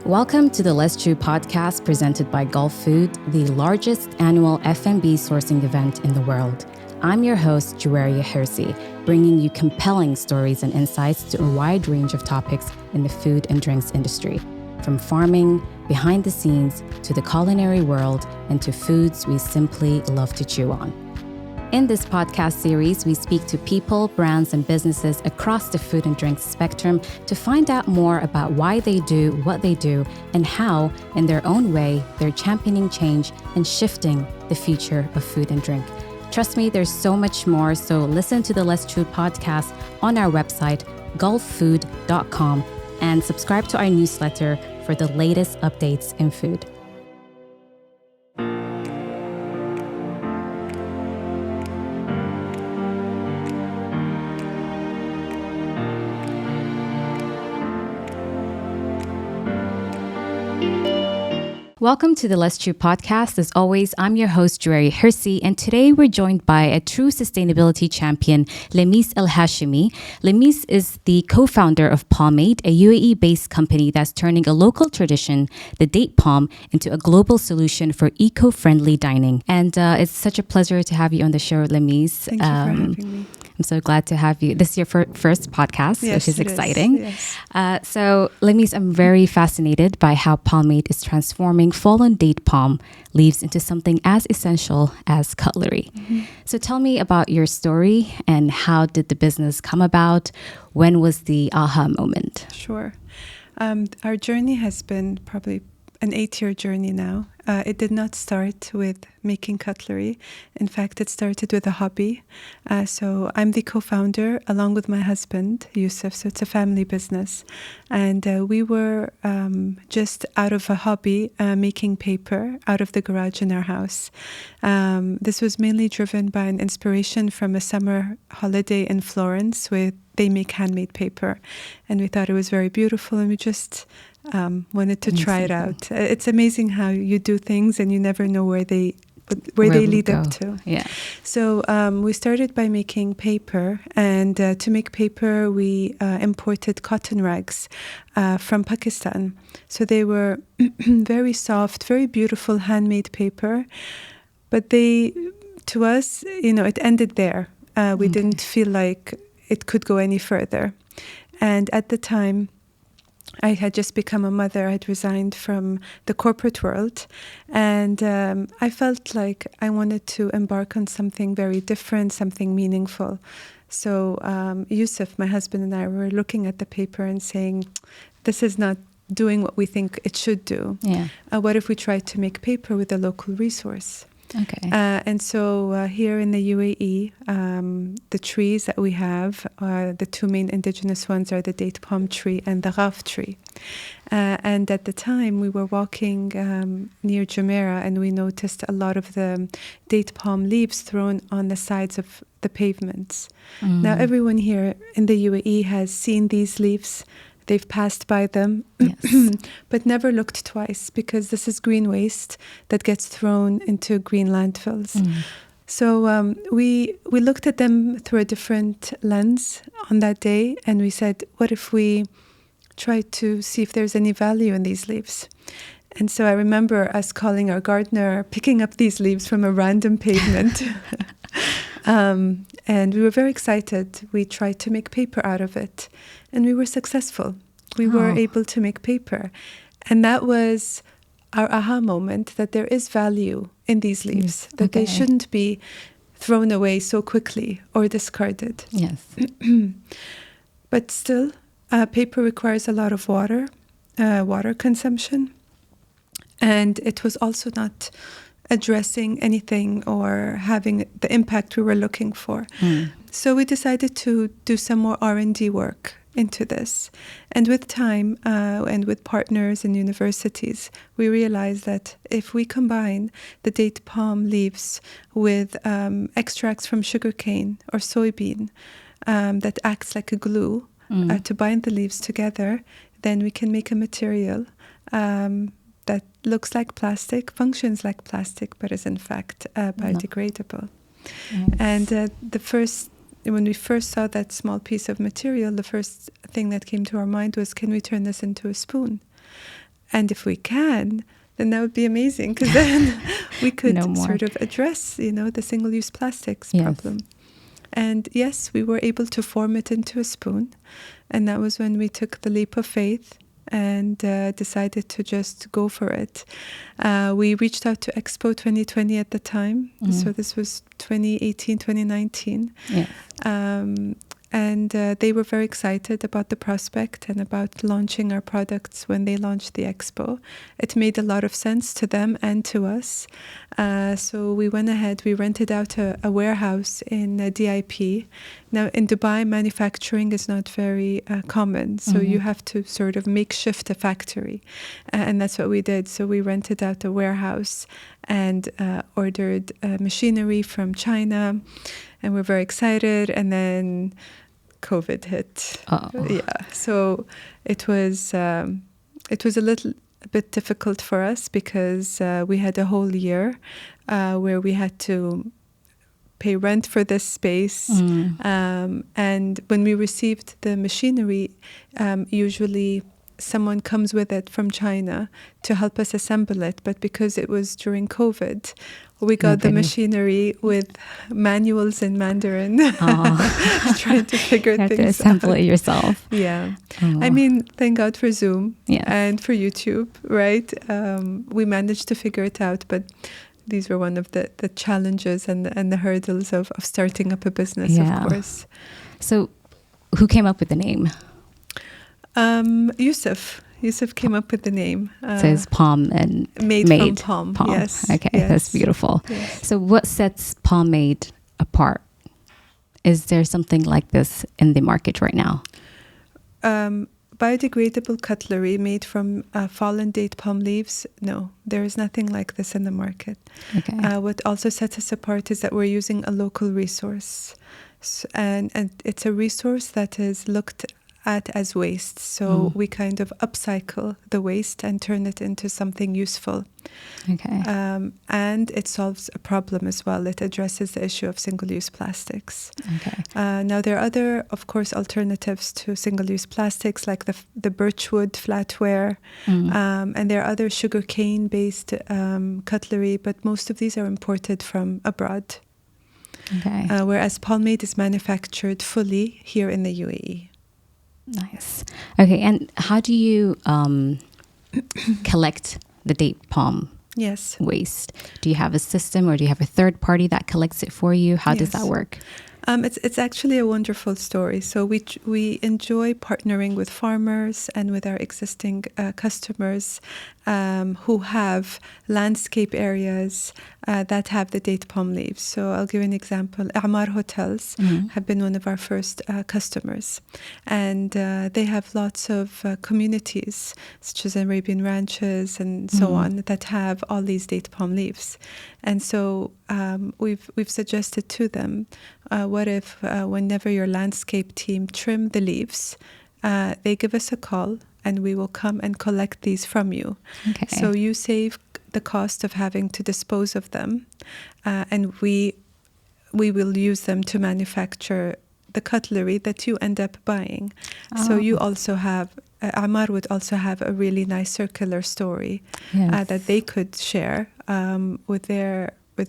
Welcome to the Let's Chew podcast presented by Gulfood, the largest annual F&B sourcing event in the world. I'm your host, Lamis Al Hashimy, bringing you compelling stories and insights to a wide range of topics in the food and drinks industry, from farming, behind the scenes, to the culinary world, and to foods we simply love to chew on. In this podcast series, we speak to people, brands, and businesses across the food and drinks spectrum to find out more about why they do what they do and how, in their own way, they're championing change and shifting the future of food and drink. Trust me, there's so much more, so listen to the Let's Chew podcast on our website, gulfood.com, and subscribe to our newsletter for the latest updates in food. Welcome to the Let's Chew podcast. As always, I'm your host, Lamis Al Hashimy, and today we're joined by a true sustainability champion, Lamis Al Hashimy. Lamis is the co-founder of Palmade, a UAE-based company that's turning a local tradition, the date palm, into a global solution for eco-friendly dining. And it's such a pleasure to have you on the show, Lamis. Thank you for having me. I'm so glad to have you. This is your first podcast, yes, which is exciting. Yes. So, Lamis, I'm very fascinated by how Palmade is transforming fallen date palm leaves into something as essential as cutlery. Mm-hmm. So tell me about your story and how did the business come about? When was the aha moment? Sure. Our journey has been probably an 8-year journey now. It did not start with making cutlery. In fact, it started with a hobby. So I'm the co-founder along with my husband, Yusuf. So it's a family business. And we were just out of a hobby making paper out of the garage in our house. This was mainly driven by an inspiration from a summer holiday in Florence where they make handmade paper. And we thought it was very beautiful and we just wanted to try it out. It's amazing how you do things and you never know where they lead up to. Yeah. So we started by making paper, and to make paper we imported cotton rags from Pakistan. So they were very soft, very beautiful handmade paper, but to us, it ended there. We didn't feel like it could go any further. And at the time, I had just become a mother. I had resigned from the corporate world. And I felt like I wanted to embark on something very different, something meaningful. So Yusuf, my husband, and I were looking at the paper and saying, this is not doing what we think it should do. Yeah. What if we tried to make paper with a local resource? Okay. And so here in the UAE, the trees that we have, the two main indigenous ones are the date palm tree and the ghaf tree. And at the time, we were walking near Jumeirah and we noticed a lot of the date palm leaves thrown on the sides of the pavements. Now, everyone here in the UAE has seen these leaves. They've passed by them, yes. But never looked twice because this is green waste that gets thrown into green landfills. So we looked at them through a different lens on that day, and we said, what if we try to see if there's any value in these leaves? And so I remember us calling our gardener, picking up these leaves from a random pavement. And we were very excited. We tried to make paper out of it, and we were successful. We were able to make paper. And that was our aha moment, that there is value in these leaves, that they shouldn't be thrown away so quickly or discarded. Yes. But still, paper requires a lot of water consumption. And it was also not addressing anything or having the impact we were looking for. So we decided to do some more R&D work into this. And with time and with partners and universities, we realized that if we combine the date palm leaves with extracts from sugarcane or soybean that acts like a glue to bind the leaves together, then we can make a material that looks like plastic, functions like plastic, but is in fact biodegradable. Yes. And when we first saw that small piece of material, the first thing that came to our mind was, can we turn this into a spoon? And if we can, then that would be amazing, because then we could sort of address, the single-use plastics problem. And yes, we were able to form it into a spoon. And that was when we took the leap of faith and decided to just go for it. We reached out to Expo 2020 at the time. So this was 2018, 2019. Yes. And they were very excited about the prospect and about launching our products when they launched the expo. It made a lot of sense to them and to us. So we went ahead, we rented out a warehouse in DIP. Now, in Dubai, manufacturing is not very common. So you have to sort of makeshift a factory. And that's what we did. So we rented out a warehouse and ordered machinery from China. And we're very excited. And then COVID hit. Yeah. So it was a little bit difficult for us, because we had a whole year where we had to pay rent for this space. And when we received the machinery, usually someone comes with it from China to help us assemble it. But because it was during COVID, we got the machinery with manuals in Mandarin, trying to figure things out. You have to assemble it yourself. Yeah. I mean, thank God for Zoom and for YouTube, right? We managed to figure it out, but these were one of the challenges and the hurdles of starting up a business, of course. So who came up with the name? Yusuf came up with the name. It says palm and made from palm. Yes. Okay, that's beautiful. Yes. So what sets Palmade apart? Is there something like this in the market right now? Biodegradable cutlery made from fallen date palm leaves? No, there is nothing like this in the market. Okay. What also sets us apart is that we're using a local resource. And it's a resource that is looked at as waste. So we kind of upcycle the waste and turn it into something useful. Okay. And it solves a problem as well. It addresses the issue of single-use plastics. Okay. Now, there are other, of course, alternatives to single-use plastics, like the birchwood flatware. And there are other sugarcane-based cutlery, but most of these are imported from abroad. Okay. Whereas Palmade is manufactured fully here in the UAE. Nice. Okay, and how do you collect the date palm waste? Do you have a system, or do you have a third party that collects it for you? How does that work? It's actually a wonderful story. So we enjoy partnering with farmers and with our existing customers who have landscape areas that have the date palm leaves. So I'll give you an example. Amar Hotels have been one of our first customers. And they have lots of communities, such as Arabian ranches and so on, that have all these date palm leaves. And so we've suggested to them, what if whenever your landscape team trim the leaves, they give us a call and we will come and collect these from you. Okay. So you save the cost of having to dispose of them, and we will use them to manufacture the cutlery that you end up buying. So you also have, Amar would also have a really nice circular story that they could share with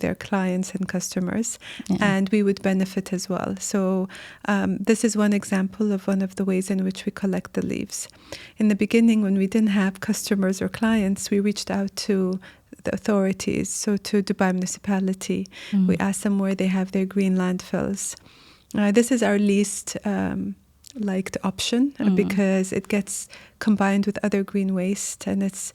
their clients and customers, and we would benefit as well. So this is one example of one of the ways in which we collect the leaves. In the beginning, when we didn't have customers or clients, we reached out to the authorities, so to Dubai municipality. We asked them where they have their green landfills. This is our least liked option because it gets combined with other green waste, and it's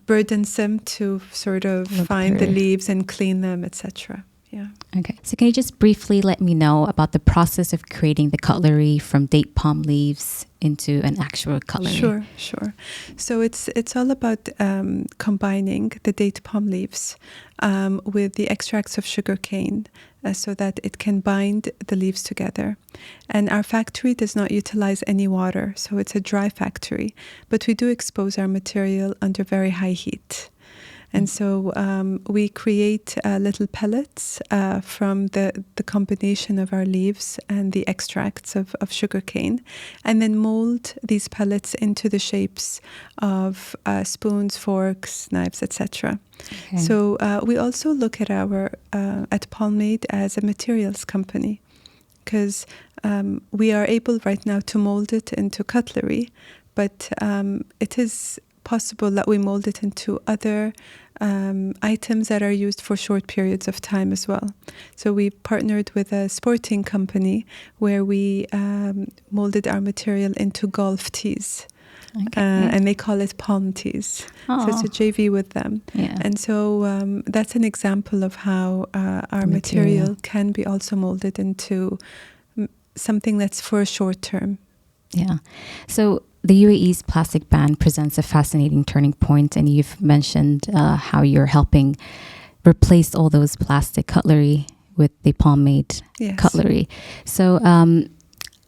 burdensome to sort of find the leaves and clean them, etc. Yeah. Okay. So can you just briefly let me know about the process of creating the cutlery from date palm leaves into an actual cutlery? Sure. So it's all about combining the date palm leaves with the extracts of sugarcane so that it can bind the leaves together. And our factory does not utilize any water, so it's a dry factory, but we do expose our material under very high heat. And so we create little pellets from the combination of our leaves and the extracts of sugarcane, and then mold these pellets into the shapes of spoons, forks, knives, etc. Okay. So we also look at at Palmade as a materials company, because we are able right now to mold it into cutlery, but it is possible that we mold it into other items that are used for short periods of time as well. So we partnered with a sporting company where we molded our material into golf tees. Okay. And they call it palm tees. Oh. So it's a JV with them. Yeah. And so that's an example of how our material can be also molded into something that's for a short term. Yeah. So the UAE's plastic ban presents a fascinating turning point, and you've mentioned how you're helping replace all those plastic cutlery with the Palmade cutlery. So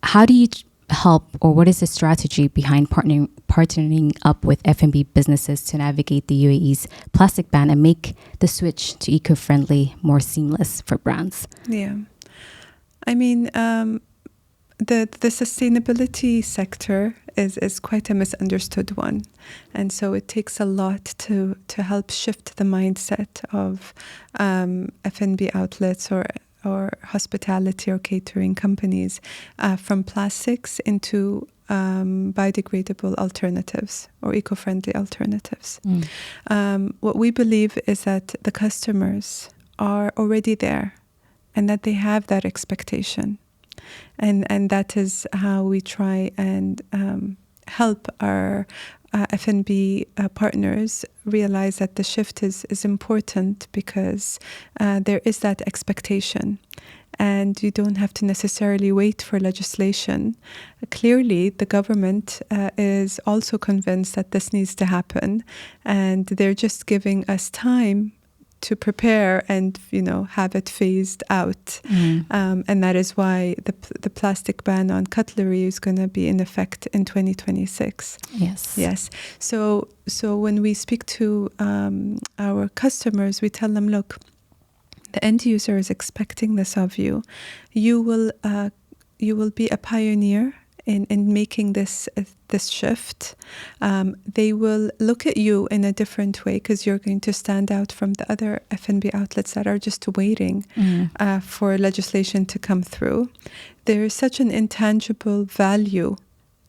how do you help, or what is the strategy behind partnering up with F&B businesses to navigate the UAE's plastic ban and make the switch to eco-friendly more seamless for brands? Yeah. I mean, the sustainability sector is quite a misunderstood one. And so it takes a lot to help shift the mindset of F&B outlets or hospitality or catering companies from plastics into biodegradable alternatives or eco-friendly alternatives. What we believe is that the customers are already there and that they have that expectation. And that is how we try and help our F&B partners realize that the shift is important, because there is that expectation. And you don't have to necessarily wait for legislation. Clearly, the government is also convinced that this needs to happen. And they're just giving us time to prepare and, have it phased out. And that is why the plastic ban on cutlery is going to be in effect in 2026. Yes. So when we speak to our customers, we tell them, look, the end user is expecting this of you. You will be a pioneer in making this shift. They will look at you in a different way, because you're going to stand out from the other F&B outlets that are just waiting for legislation to come through. There is such an intangible value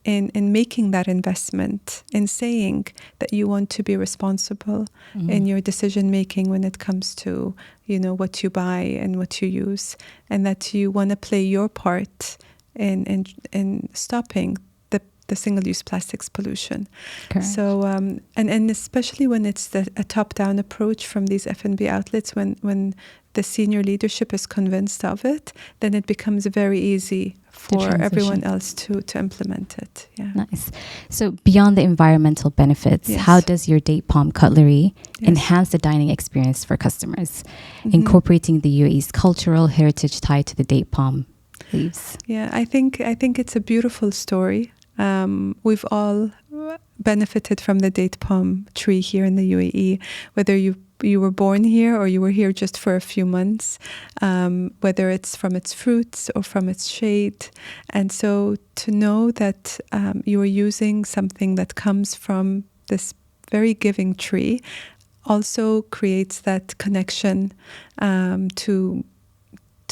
in making that investment, in saying that you want to be responsible in your decision making when it comes to what you buy and what you use, and that you want to play your part in stopping the single-use plastics pollution. Correct. So and especially when it's a top-down approach from these F&B outlets, when the senior leadership is convinced of it, then it becomes very easy for everyone else to implement it. Yeah. Nice. So beyond the environmental benefits, how does your date palm cutlery enhance the dining experience for customers, incorporating the UAE's cultural heritage tied to the date palm leaves? Yeah, I think it's a beautiful story. We've all benefited from the date palm tree here in the UAE, whether you were born here or you were here just for a few months, whether it's from its fruits or from its shade. And so to know that you are using something that comes from this very giving tree also creates that connection to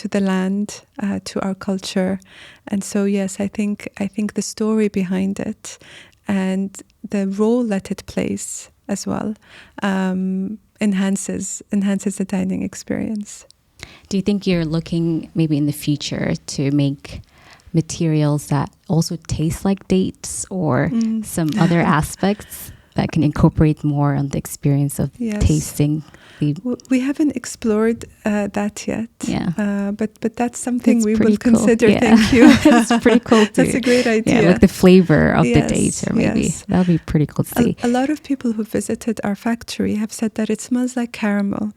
the land, to our culture. And so, yes, I think the story behind it and the role that it plays as well enhances the dining experience. Do you think you're looking maybe in the future to make materials that also taste like dates, or some other aspects that can incorporate more on the experience of tasting? We haven't explored that yet. Yeah. But that's something we will consider. Yeah. Thank you. It's pretty cool too. That's a great idea. Yeah, like the flavor of the date, or maybe that would be pretty cool to see. A lot of people who visited our factory have said that it smells like caramel.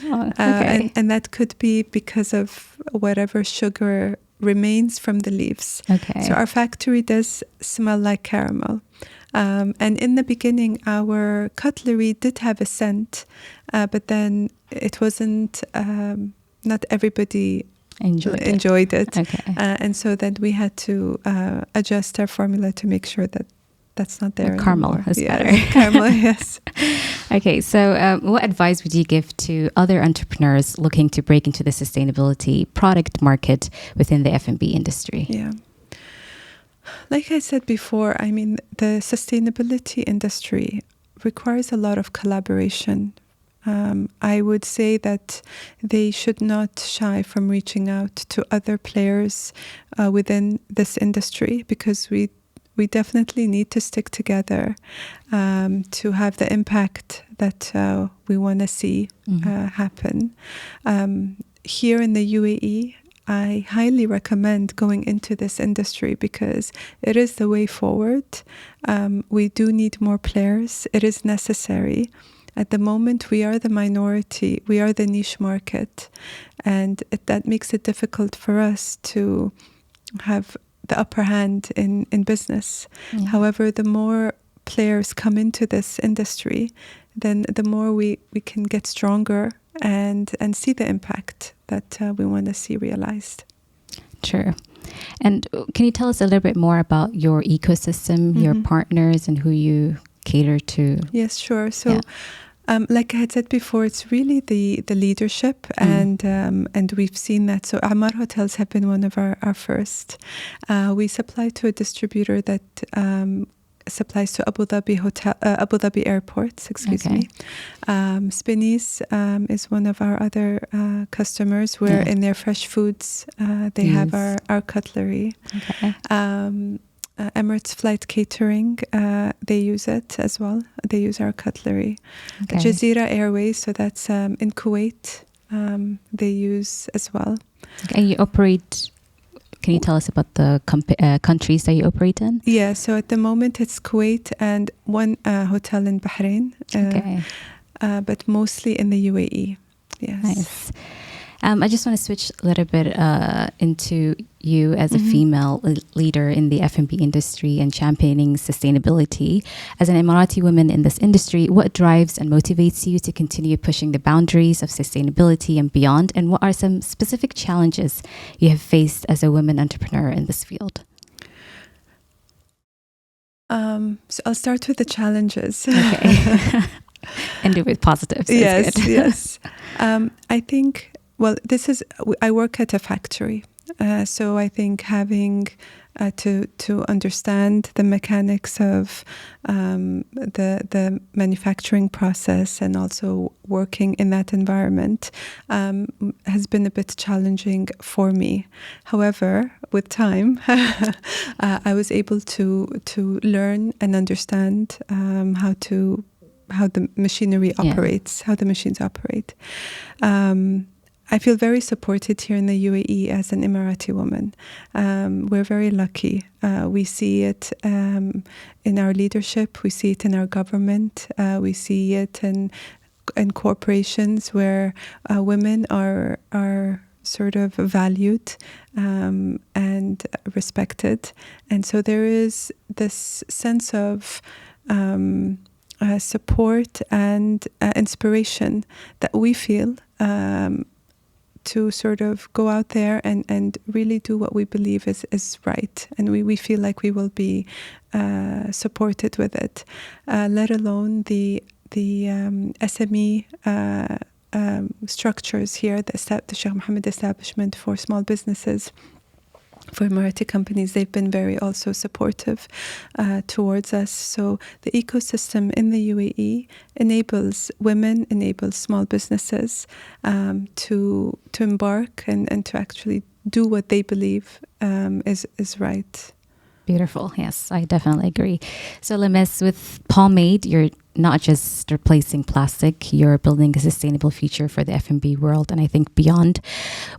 Oh, okay. And that could be because of whatever sugar remains from the leaves. Okay. So our factory does smell like caramel. And in the beginning, our cutlery did have a scent, but then it wasn't, not everybody enjoyed it. Okay. And so then we had to adjust our formula to make sure that that's not there Caramel anymore. is better. Caramel, yes. Okay, so what advice would you give to other entrepreneurs looking to break into the sustainability product market within the F&B industry? Yeah. Like I said before, I mean, the sustainability industry requires a lot of collaboration. I would say that they should not shy from reaching out to other players within this industry, because we definitely need to stick together to have the impact that we want to see happen. Here in the UAE, I highly recommend going into this industry because it is the way forward. We do need more players. It is necessary. At the moment, we are the minority. We are the niche market. And that makes it difficult for us to have the upper hand in business. Yeah. However, the more players come into this industry, then the more we can get stronger and see the impact that we want to see realized. True. And can you tell us a little bit more about your ecosystem, your partners, and who you cater to? Yes, sure. So, like I had said before, it's really the leadership, and we've seen that. So Amar Hotels have been one of our first. We supply to a distributor that supplies to Abu Dhabi airports. Excuse me. Spinneys is one of our other customers. Where in their fresh foods, they have our cutlery. Okay. Emirates Flight Catering, they use it as well. They use our cutlery. Okay. Jazeera Airways, so that's in Kuwait, they use as well. Okay. And you operate, can you tell us about the countries that you operate in? Yeah, so at the moment it's Kuwait and one hotel in Bahrain, but mostly in the UAE. Yes. Nice. I just want to switch a little bit into you as a female leader in the F&B industry and championing sustainability. As an Emirati woman in this industry, what drives and motivates you to continue pushing the boundaries of sustainability and beyond? And what are some specific challenges you have faced as a woman entrepreneur in this field? So I'll start with the challenges. Okay. And do with positives. Yes, yes. I think... Well, I work at a factory, so I think having to understand the mechanics of the manufacturing process and also working in that environment has been a bit challenging for me. However, with time, I was able to learn and understand how the machinery operates, how the machines operate. I feel very supported here in the UAE as an Emirati woman. We're very lucky. We see it in our leadership. We see it in our government. We see it in corporations where women are sort of valued and respected. And so there is this sense of support and inspiration that we feel to sort of go out there and really do what we believe is right. And we feel like we will be supported with it, let alone the SME structures here, the Sheikh Mohammed establishment for small businesses. For Emirati companies, they've been very also supportive towards us. So the ecosystem in the UAE enables women, enables small businesses to embark and to actually do what they believe is right. Beautiful. Yes, I definitely agree. So Lamis, with Palmade, you're not just replacing plastic, you're building a sustainable future for the F&B world and I think beyond.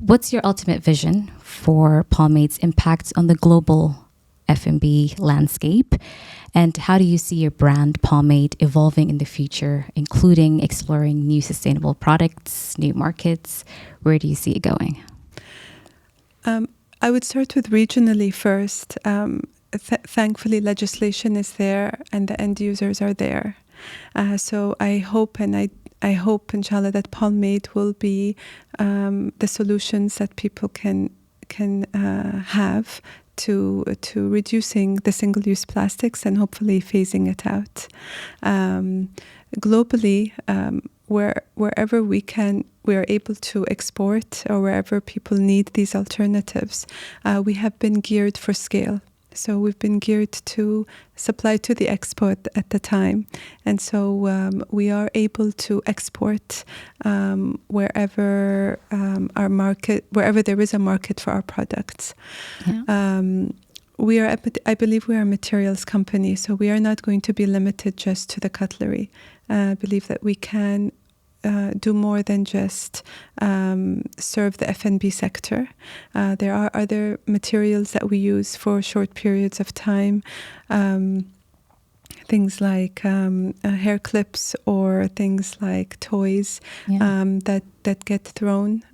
What's your ultimate vision for Palmade's impact on the global F&B landscape? And how do you see your brand Palmade evolving in the future, including exploring new sustainable products, new markets? Where do you see it going? I would start with regionally first. thankfully legislation is there and the end users are there. So I hope I hope, inshallah, that Palmade will be the solutions that people can have to reducing the single-use plastics and hopefully phasing it out. Globally, wherever we are able to export, or wherever people need these alternatives, we have been geared for scale. So we've been geared to supply to the export at the time. And so we are able to export wherever wherever there is a market for our products. Yeah. I believe we are a materials company, so we are not going to be limited just to the cutlery. I believe that we can do more than just serve the F&B sector. There are other materials that we use for short periods of time, things like hair clips or things like toys that get thrown,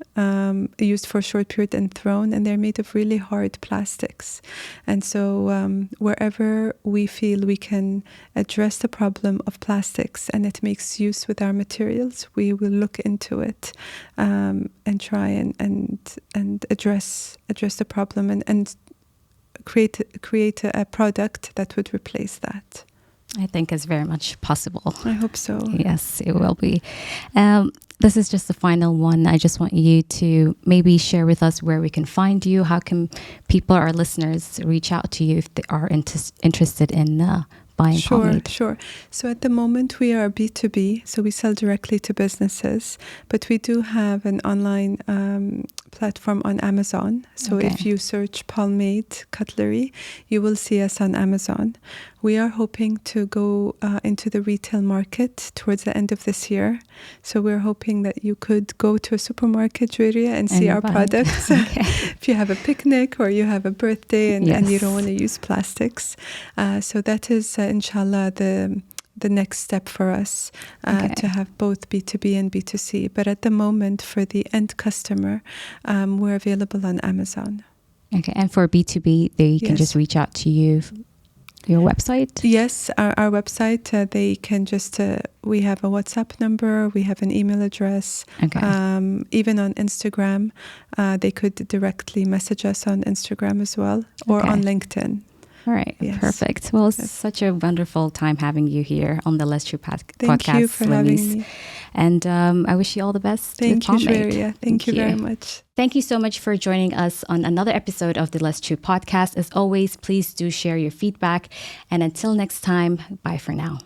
used for a short period and thrown, and they're made of really hard plastics. And so wherever we feel we can address the problem of plastics and it makes use with our materials, we will look into it and try and address the problem and create a product that would replace that. I think it's very much possible. I hope so. Yes, it will be. This is just the final one. I just want you to maybe share with us where we can find you. How can people, our listeners, reach out to you if they are interested in buying Palmade? Sure. So at the moment we are B2B, so we sell directly to businesses, but we do have an online platform on Amazon. So if you search Palmade Cutlery, you will see us on Amazon. We are hoping to go into the retail market towards the end of this year. So we're hoping that you could go to a supermarket, Juwairiya, and see our products. If you have a picnic or you have a birthday and you don't want to use plastics. So that is, inshallah, the next step for us, to have both B2B and B2C. But at the moment, for the end customer, we're available on Amazon. Okay, and for B2B, they can just reach out to you. Your website? Yes, our website. They can just, we have a WhatsApp number, we have an email address. Even on Instagram, they could directly message us on Instagram as well, or on LinkedIn. All right, perfect. Well, it's such a wonderful time having you here on the Let's True podcast. Thank you for having me. And I wish you all the best. Thank you, Juwairiya. Thank you very much. Thank you so much for joining us on another episode of the Let's True podcast. As always, please do share your feedback. And until next time, bye for now.